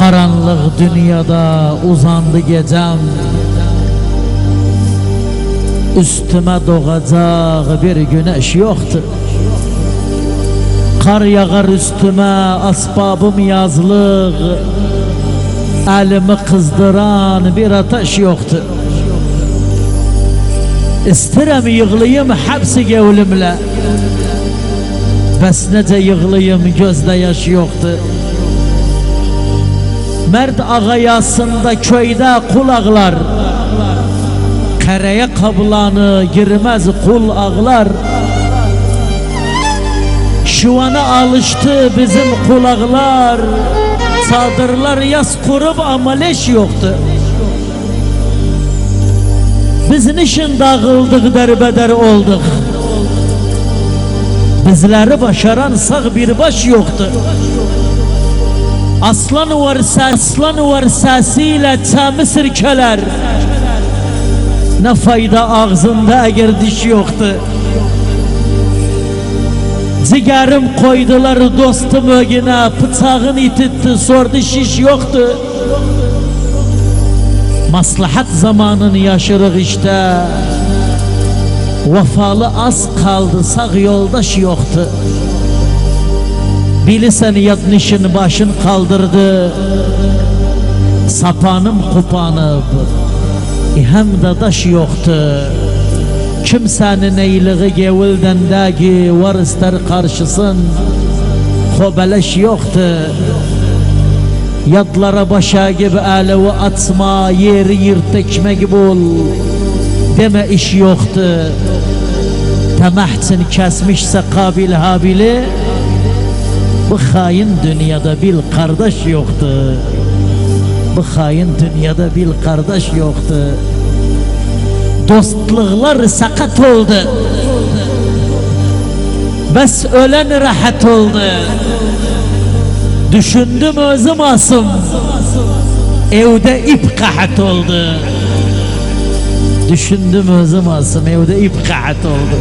Karanlık dünyada uzandı gecem, üstüme doğacak bir güneş yoktu. Kar yağar üstüme, asbabım yazlık, elimi kızdıran bir ateş yoktu. İstirem yığılayım hepsi gevlimle, bes nece yığılayım gözde yaş yoktu. Mert ağayasında köyde kulaklar, kareye kablanı girmez kul ağlar. Şuvana alıştı bizim kulaklar, çadırlar yas kurup ama leş yoktu. Biz nişin dağıldık, derbeder olduk. Bizleri başaran sağ bir baş yoktu. Aslan var sesiyle çamı sirkeler, ne fayda ağzında eğer diş yoktu. Ciğerim koydular dostum ögüne, bıçağın ititti sordu şiş yoktu. Maslahat zamanını yaşırıq işte, vefalı az kaldı, sağ yoldaş yoktu. Bilirsen yatmışın başın kaldırdı, sapanım kupanıp hem de daş yoktu. Kimsenin eyliği gevildendeki var ister karşısın, kobeleş yoktu. Yadlara başa gibi alevi atma, yeri yırt ekmek bul deme iş yoktu. Temahsin kesmişse Kabil Habil'i, bu hain dünyada bil kardeş yoktu. Bu hain dünyada bil kardeş yoktu. Dostluklar sakat oldu, bes ölen rahat oldu. Düşündüm özüm asım, evde ip kahat oldu. Düşündüm özüm asım, evde ip kahat oldu.